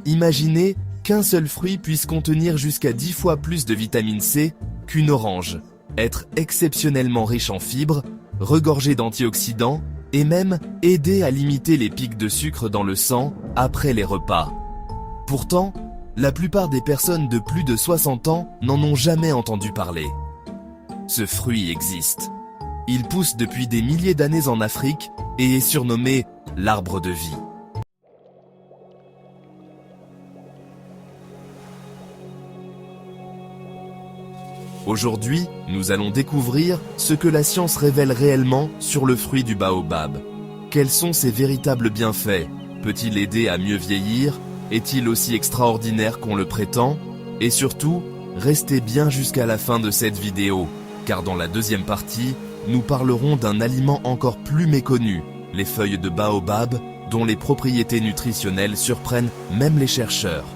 Imaginez qu'un seul fruit puisse contenir jusqu'à 10 fois plus de vitamine C qu'une orange, être exceptionnellement riche en fibres, regorger d'antioxydants et même aider à limiter les pics de sucre dans le sang après les repas. Pourtant, la plupart des personnes de plus de 60 ans n'en ont jamais entendu parler. Ce fruit existe. Il pousse depuis des milliers d'années en Afrique et est surnommé l'arbre de vie. Aujourd'hui, nous allons découvrir ce que la science révèle réellement sur le fruit du baobab. Quels sont ses véritables bienfaits? Peut-il aider à mieux vieillir? Est-il aussi extraordinaire qu'on le prétend? Et surtout, restez bien jusqu'à la fin de cette vidéo, car dans la deuxième partie, nous parlerons d'un aliment encore plus méconnu, les feuilles de baobab, dont les propriétés nutritionnelles surprennent même les chercheurs.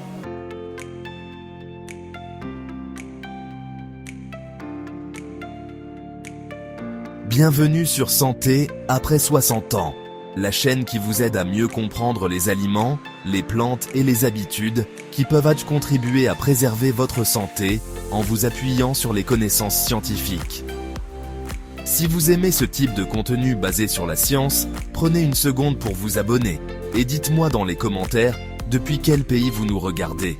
Bienvenue sur Santé après 60 ans, la chaîne qui vous aide à mieux comprendre les aliments, les plantes et les habitudes qui peuvent contribuer à préserver votre santé en vous appuyant sur les connaissances scientifiques. Si vous aimez ce type de contenu basé sur la science, prenez une seconde pour vous abonner et dites-moi dans les commentaires depuis quel pays vous nous regardez.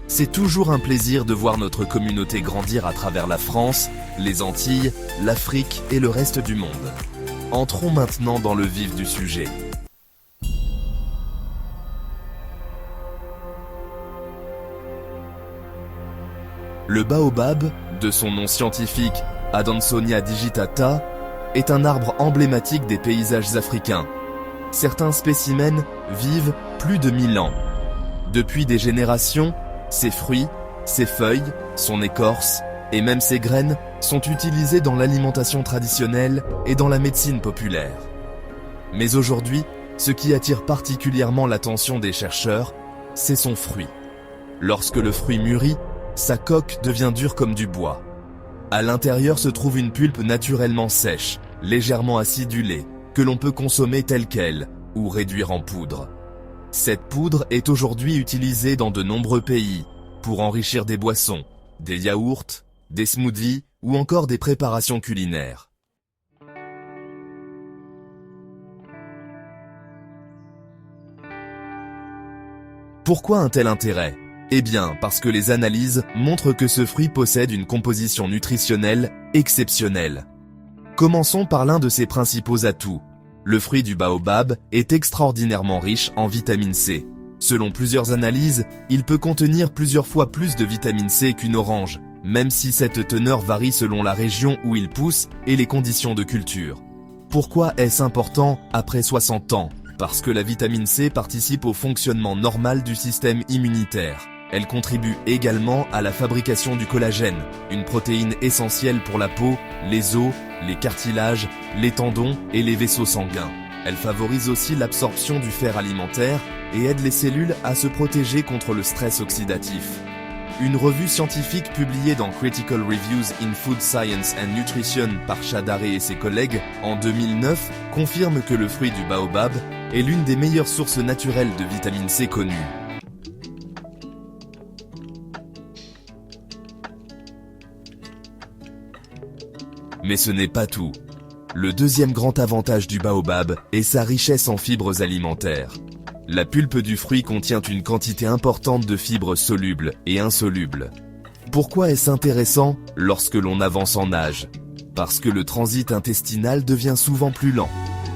C'est toujours un plaisir de voir notre communauté grandir à travers la France, les Antilles, l'Afrique et le reste du monde. Entrons maintenant dans le vif du sujet. Le baobab, de son nom scientifique Adansonia digitata, est un arbre emblématique des paysages africains. Certains spécimens vivent plus de 1000 ans. Depuis des générations, ses fruits, ses feuilles, son écorce et même ses graines sont utilisés dans l'alimentation traditionnelle et dans la médecine populaire. Mais aujourd'hui, ce qui attire particulièrement l'attention des chercheurs, c'est son fruit. Lorsque le fruit mûrit, sa coque devient dure comme du bois. À l'intérieur se trouve une pulpe naturellement sèche, légèrement acidulée, que l'on peut consommer telle qu'elle ou réduire en poudre. Cette poudre est aujourd'hui utilisée dans de nombreux pays pour enrichir des boissons, des yaourts, des smoothies ou encore des préparations culinaires. Pourquoi un tel intérêt? Eh bien, parce que les analyses montrent que ce fruit possède une composition nutritionnelle exceptionnelle. Commençons par l'un de ses principaux atouts. Le fruit du baobab est extraordinairement riche en vitamine C. Selon plusieurs analyses, il peut contenir plusieurs fois plus de vitamine C qu'une orange, même si cette teneur varie selon la région où il pousse et les conditions de culture. Pourquoi est-ce important après 60 ans? Parce que la vitamine C participe au fonctionnement normal du système immunitaire. Elle contribue également à la fabrication du collagène, une protéine essentielle pour la peau, les os, les cartilages, les tendons et les vaisseaux sanguins. Elle favorise aussi l'absorption du fer alimentaire et aide les cellules à se protéger contre le stress oxydatif. Une revue scientifique publiée dans Critical Reviews in Food Science and Nutrition par Chadare et ses collègues en 2009 confirme que le fruit du baobab est l'une des meilleures sources naturelles de vitamine C connues. Mais ce n'est pas tout. Le deuxième grand avantage du baobab est sa richesse en fibres alimentaires. La pulpe du fruit contient une quantité importante de fibres solubles et insolubles. Pourquoi est-ce intéressant lorsque l'on avance en âge? Parce que le transit intestinal devient souvent plus lent.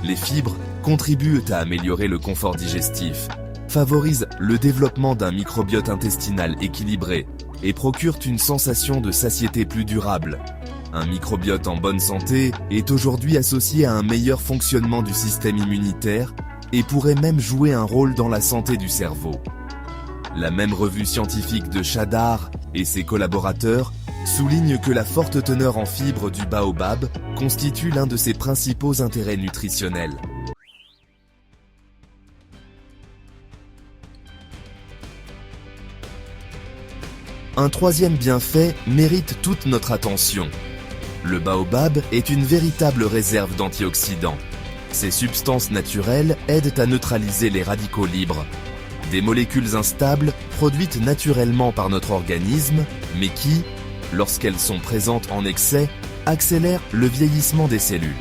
Les fibres contribuent à améliorer le confort digestif, favorisent le développement d'un microbiote intestinal équilibré et procurent une sensation de satiété plus durable. Un microbiote en bonne santé est aujourd'hui associé à un meilleur fonctionnement du système immunitaire et pourrait même jouer un rôle dans la santé du cerveau. La même revue scientifique de Chadare et ses collaborateurs souligne que la forte teneur en fibres du baobab constitue l'un de ses principaux intérêts nutritionnels. Un troisième bienfait mérite toute notre attention. Le baobab est une véritable réserve d'antioxydants. Ces substances naturelles aident à neutraliser les radicaux libres. des molécules instables produites naturellement par notre organisme, mais qui, lorsqu'elles sont présentes en excès, accélèrent le vieillissement des cellules.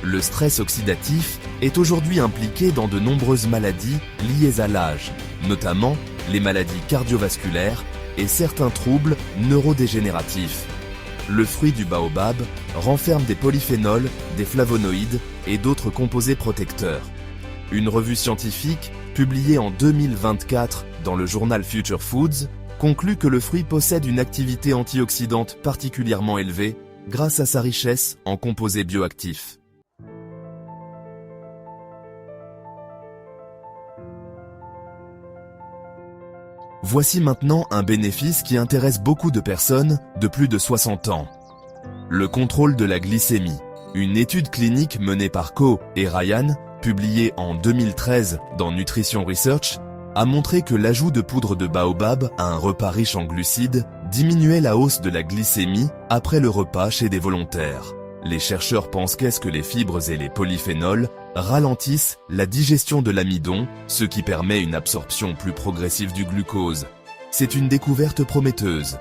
Le stress oxydatif est aujourd'hui impliqué dans de nombreuses maladies liées à l'âge, notamment les maladies cardiovasculaires et certains troubles neurodégénératifs. Le fruit du baobab renferme des polyphénols, des flavonoïdes et d'autres composés protecteurs. Une revue scientifique, publiée en 2024 dans le journal Future Foods, conclut que le fruit possède une activité antioxydante particulièrement élevée grâce à sa richesse en composés bioactifs. Voici maintenant un bénéfice qui intéresse beaucoup de personnes de plus de 60 ans. Le contrôle de la glycémie. Une étude clinique menée par Ko et Ryan, publiée en 2013 dans Nutrition Research, a montré que l'ajout de poudre de baobab à un repas riche en glucides diminuait la hausse de la glycémie après le repas chez des volontaires. Les chercheurs pensent que les fibres et les polyphénols ralentissent la digestion de l'amidon, ce qui permet une absorption plus progressive du glucose. C'est une découverte prometteuse.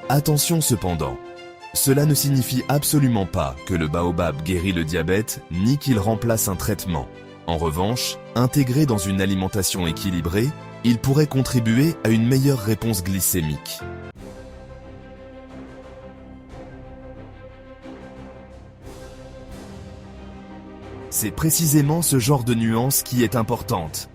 Attention cependant, cela ne signifie absolument pas que le baobab guérit le diabète ni qu'il remplace un traitement. En revanche, intégré dans une alimentation équilibrée, il pourrait contribuer à une meilleure réponse glycémique. C'est précisément ce genre de nuance qui est importante.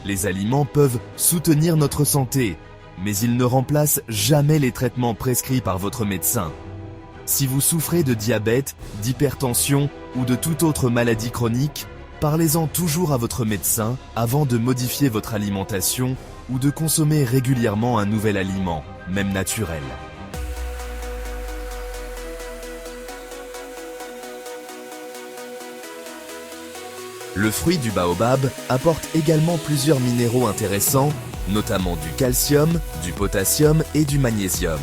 Les aliments peuvent soutenir notre santé, mais ils ne remplacent jamais les traitements prescrits par votre médecin. Si vous souffrez de diabète, d'hypertension ou de toute autre maladie chronique, parlez-en toujours à votre médecin avant de modifier votre alimentation ou de consommer régulièrement un nouvel aliment, même naturel. Le fruit du baobab apporte également plusieurs minéraux intéressants, notamment du calcium, du potassium et du magnésium.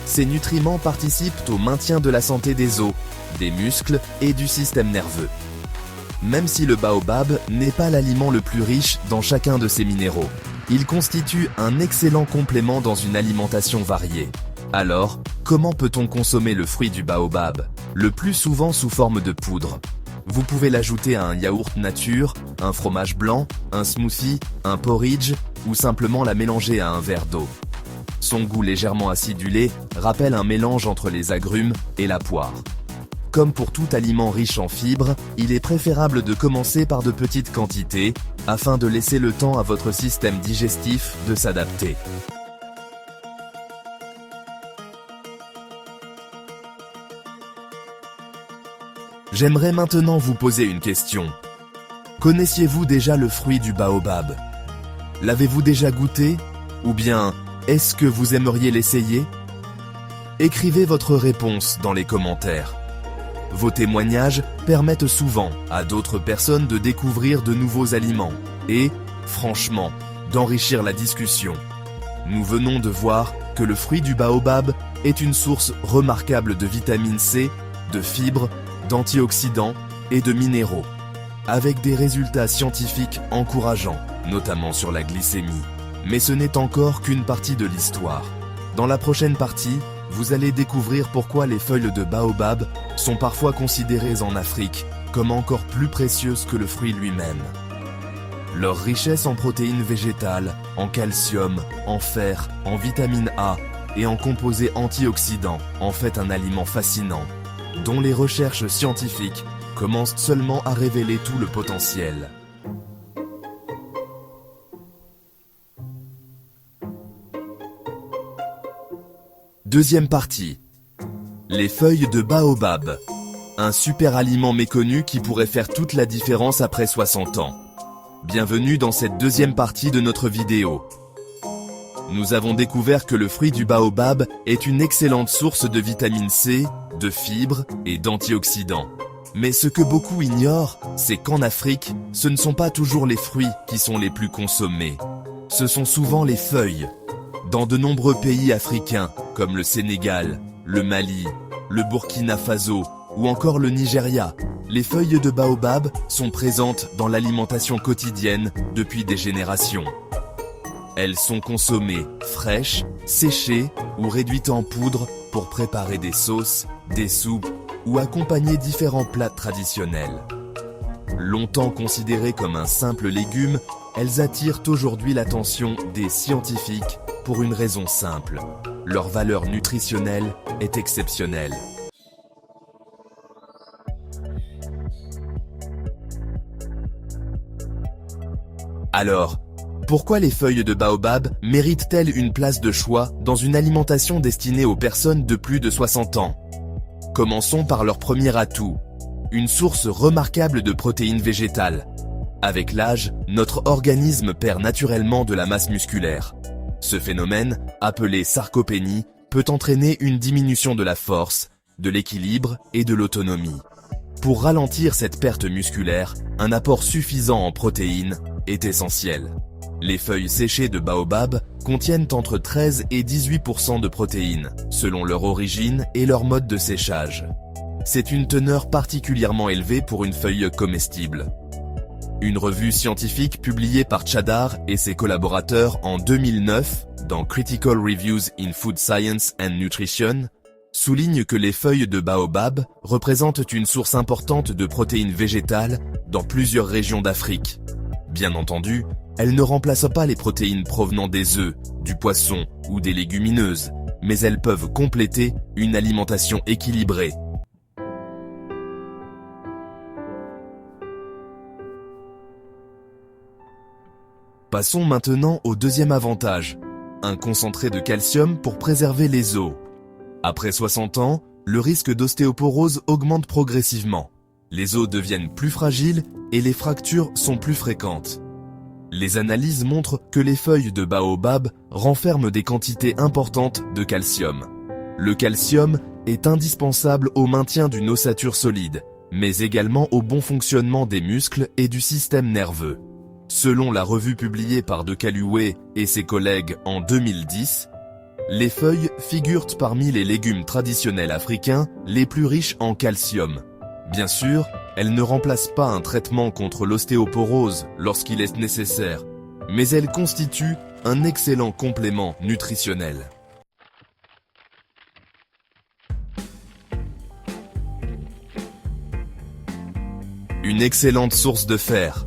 Ces nutriments participent au maintien de la santé des os, des muscles et du système nerveux. Même si le baobab n'est pas l'aliment le plus riche dans chacun de ces minéraux, il constitue un excellent complément dans une alimentation variée. Alors, comment peut-on consommer le fruit du baobab? Le plus souvent sous forme de poudre. Vous pouvez l'ajouter à un yaourt nature, un fromage blanc, un smoothie, un porridge ou simplement la mélanger à un verre d'eau. Son goût légèrement acidulé rappelle un mélange entre les agrumes et la poire. Comme pour tout aliment riche en fibres, il est préférable de commencer par de petites quantités afin de laisser le temps à votre système digestif de s'adapter. J'aimerais maintenant vous poser une question. Connaissiez-vous déjà le fruit du baobab? L'avez-vous déjà goûté? Ou bien, est-ce que vous aimeriez l'essayer? Écrivez votre réponse dans les commentaires. Vos témoignages permettent souvent à d'autres personnes de découvrir de nouveaux aliments et, franchement, d'enrichir la discussion. Nous venons de voir que le fruit du baobab est une source remarquable de vitamine C, de fibres, d'antioxydants et de minéraux, avec des résultats scientifiques encourageants, notamment sur la glycémie. Mais ce n'est encore qu'une partie de l'histoire. Dans la prochaine partie, vous allez découvrir pourquoi les feuilles de baobab sont parfois considérées en Afrique comme encore plus précieuses que le fruit lui-même. Leur richesse en protéines végétales, en calcium, en fer, en vitamine A et en composés antioxydants en fait un aliment fascinant, dont les recherches scientifiques commencent seulement à révéler tout le potentiel. Deuxième partie. Les feuilles de baobab. Un super aliment méconnu qui pourrait faire toute la différence après 60 ans. Bienvenue dans cette deuxième partie de notre vidéo. Nous avons découvert que le fruit du baobab est une excellente source de vitamine C, de fibres et d'antioxydants. Mais ce que beaucoup ignorent, c'est qu'en Afrique, ce ne sont pas toujours les fruits qui sont les plus consommés. Ce sont souvent les feuilles. Dans de nombreux pays africains, comme le Sénégal, le Mali, le Burkina Faso ou encore le Nigeria, Les feuilles de baobab sont présentes dans l'alimentation quotidienne depuis des générations. Elles sont consommées fraîches, séchées ou réduites en poudre pour préparer des sauces, des soupes ou accompagner différents plats traditionnels. Longtemps considérées comme un simple légume, elles attirent aujourd'hui l'attention des scientifiques pour une raison simple. Leur valeur nutritionnelle est exceptionnelle. Alors, pourquoi les feuilles de baobab méritent-elles une place de choix dans une alimentation destinée aux personnes de plus de 60 ans? Commençons par leur premier atout, une source remarquable de protéines végétales. Avec l'âge, notre organisme perd naturellement de la masse musculaire. Ce phénomène, appelé sarcopénie, peut entraîner une diminution de la force, de l'équilibre et de l'autonomie. Pour ralentir cette perte musculaire, un apport suffisant en protéines est essentiel. Les feuilles séchées de baobab contiennent entre 13 et 18% de protéines, selon leur origine et leur mode de séchage. C'est une teneur particulièrement élevée pour une feuille comestible. Une revue scientifique publiée par Chadar et ses collaborateurs en 2009 dans Critical Reviews in Food Science and Nutrition souligne que les feuilles de baobab représentent une source importante de protéines végétales dans plusieurs régions d'Afrique. Bien entendu, elles ne remplacent pas les protéines provenant des œufs, du poisson ou des légumineuses, mais elles peuvent compléter une alimentation équilibrée. Passons maintenant au deuxième avantage, un concentré de calcium pour préserver les os. Après 60 ans, le risque d'ostéoporose augmente progressivement. Les os deviennent plus fragiles et les fractures sont plus fréquentes. Les analyses montrent que les feuilles de baobab renferment des quantités importantes de calcium. Le calcium est indispensable au maintien d'une ossature solide, mais également au bon fonctionnement des muscles et du système nerveux. Selon la revue publiée par De Caluwe et ses collègues en 2010, les feuilles figurent parmi les légumes traditionnels africains les plus riches en calcium. Bien sûr, elles ne remplacent pas un traitement contre l'ostéoporose lorsqu'il est nécessaire, mais elles constituent un excellent complément nutritionnel. Une excellente source de fer.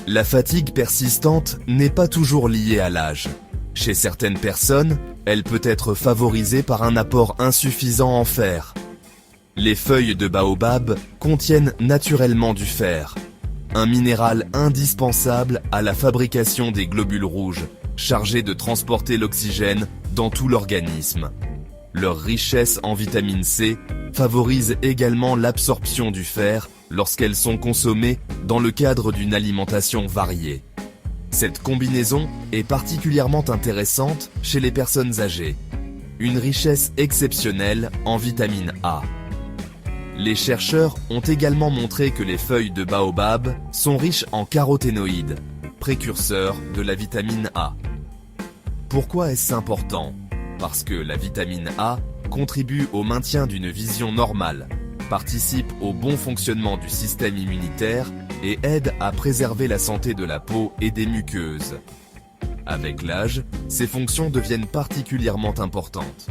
La fatigue persistante n'est pas toujours liée à l'âge. Chez certaines personnes, elle peut être favorisée par un apport insuffisant en fer. Les feuilles de baobab contiennent naturellement du fer, un minéral indispensable à la fabrication des globules rouges, chargés de transporter l'oxygène dans tout l'organisme. Leur richesse en vitamine C favorise également l'absorption du fer lorsqu'elles sont consommées dans le cadre d'une alimentation variée. Cette combinaison est particulièrement intéressante chez les personnes âgées. Une richesse exceptionnelle en vitamine A. Les chercheurs ont également montré que les feuilles de baobab sont riches en caroténoïdes, précurseurs de la vitamine A. Pourquoi est-ce important? Parce que la vitamine A contribue au maintien d'une vision normale, participe au bon fonctionnement du système immunitaire et aide à préserver la santé de la peau et des muqueuses. Avec l'âge, ces fonctions deviennent particulièrement importantes.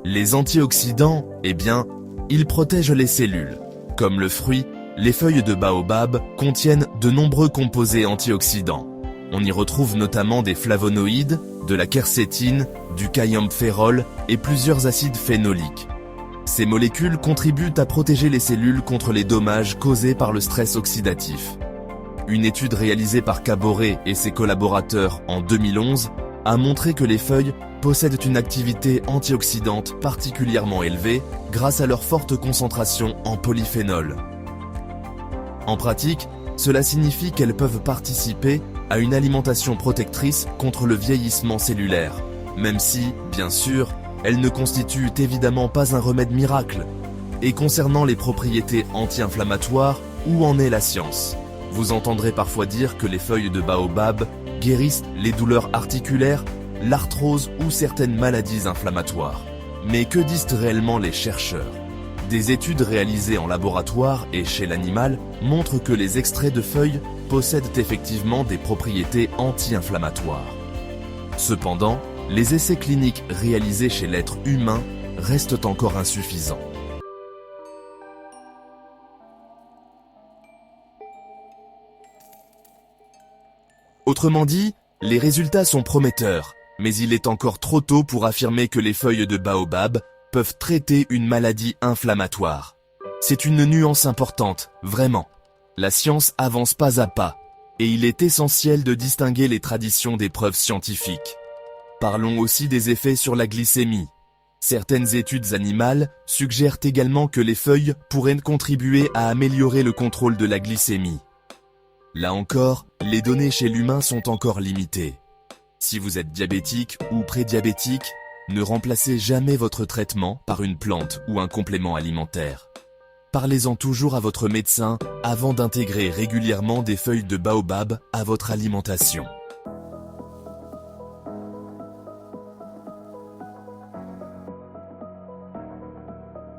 Les antioxydants, eh bien, ils protègent les cellules. Comme le fruit, les feuilles de baobab contiennent de nombreux composés antioxydants. On y retrouve notamment des flavonoïdes, de la quercétine, du kaempférol et plusieurs acides phénoliques. Ces molécules contribuent à protéger les cellules contre les dommages causés par le stress oxydatif. Une étude réalisée par Caboret et ses collaborateurs en 2011 a montré que les feuilles possèdent une activité antioxydante particulièrement élevée grâce à leur forte concentration en polyphénol. En pratique, cela signifie qu'elles peuvent participer à une alimentation protectrice contre le vieillissement cellulaire, même si, bien sûr, elles ne constituent évidemment pas un remède miracle. Et concernant les propriétés anti-inflammatoires, où en est la science? Vous entendrez parfois dire que les feuilles de baobab guérissent les douleurs articulaires l'arthrose ou certaines maladies inflammatoires. Mais que disent réellement les chercheurs? Des études réalisées en laboratoire et chez l'animal montrent que les extraits de feuilles possèdent effectivement des propriétés anti-inflammatoires. Cependant, les essais cliniques réalisés chez l'être humain restent encore insuffisants. Autrement dit, les résultats sont prometteurs, mais il est encore trop tôt pour affirmer que les feuilles de baobab peuvent traiter une maladie inflammatoire. C'est une nuance importante, vraiment. La science avance pas à pas, et il est essentiel de distinguer les traditions des preuves scientifiques. Parlons aussi des effets sur la glycémie. Certaines études animales suggèrent également que les feuilles pourraient contribuer à améliorer le contrôle de la glycémie. Là encore, les données chez l'humain sont encore limitées. Si vous êtes diabétique ou prédiabétique, ne remplacez jamais votre traitement par une plante ou un complément alimentaire. Parlez-en toujours à votre médecin avant d'intégrer régulièrement des feuilles de baobab à votre alimentation.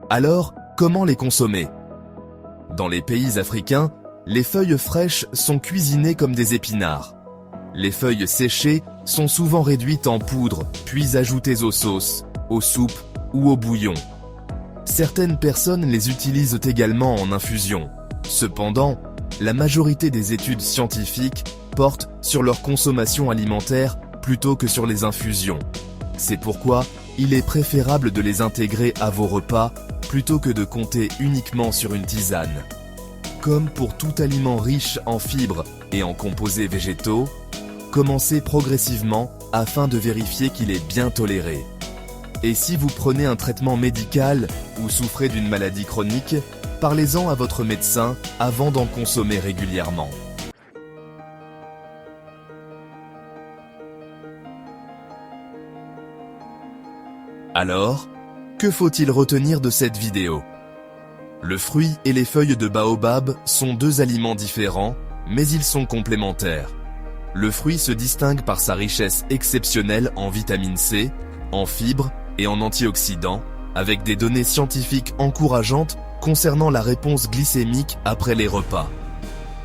Alors, comment les consommer? Dans les pays africains, les feuilles fraîches sont cuisinées comme des épinards. Les feuilles séchées sont souvent réduites en poudre, puis ajoutées aux sauces, aux soupes ou aux bouillons. Certaines personnes les utilisent également en infusion. Cependant, la majorité des études scientifiques portent sur leur consommation alimentaire plutôt que sur les infusions. C'est pourquoi il est préférable de les intégrer à vos repas plutôt que de compter uniquement sur une tisane. Comme pour tout aliment riche en fibres et en composés végétaux, commencez progressivement afin de vérifier qu'il est bien toléré. Et si vous prenez un traitement médical ou souffrez d'une maladie chronique, parlez-en à votre médecin avant d'en consommer régulièrement. Alors, que faut-il retenir de cette vidéo? Le fruit et les feuilles de baobab sont deux aliments différents, mais ils sont complémentaires. Le fruit se distingue par sa richesse exceptionnelle en vitamine C, en fibres et en antioxydants, avec des données scientifiques encourageantes concernant la réponse glycémique après les repas.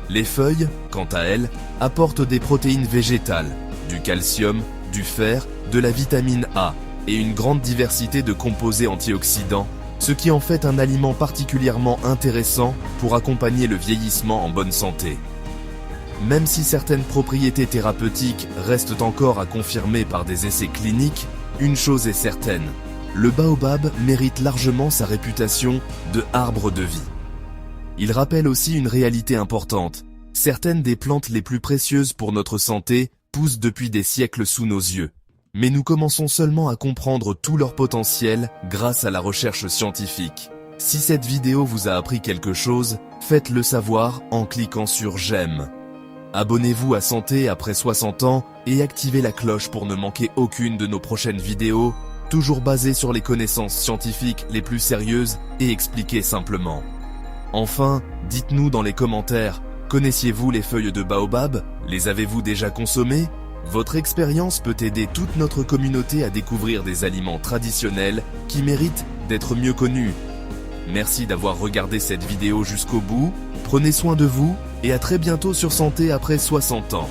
Les feuilles, quant à elles, apportent des protéines végétales, du calcium, du fer, de la vitamine A et une grande diversité de composés antioxydants, ce qui en fait un aliment particulièrement intéressant pour accompagner le vieillissement en bonne santé. Même si certaines propriétés thérapeutiques restent encore à confirmer par des essais cliniques, une chose est certaine, le baobab mérite largement sa réputation de arbre de vie. Il rappelle aussi une réalité importante, certaines des plantes les plus précieuses pour notre santé poussent depuis des siècles sous nos yeux. Mais nous commençons seulement à comprendre tout leur potentiel grâce à la recherche scientifique. Si cette vidéo vous a appris quelque chose, faites-le savoir en cliquant sur j'aime. Abonnez-vous à Santé après 60 ans et activez la cloche pour ne manquer aucune de nos prochaines vidéos, toujours basées sur les connaissances scientifiques les plus sérieuses et expliquées simplement. Enfin, dites-nous dans les commentaires, connaissiez-vous les feuilles de baobab? Les avez-vous déjà consommées? Votre expérience peut aider toute notre communauté à découvrir des aliments traditionnels qui méritent d'être mieux connus. Merci d'avoir regardé cette vidéo jusqu'au bout, prenez soin de vous et à très bientôt sur Santé après 60 ans.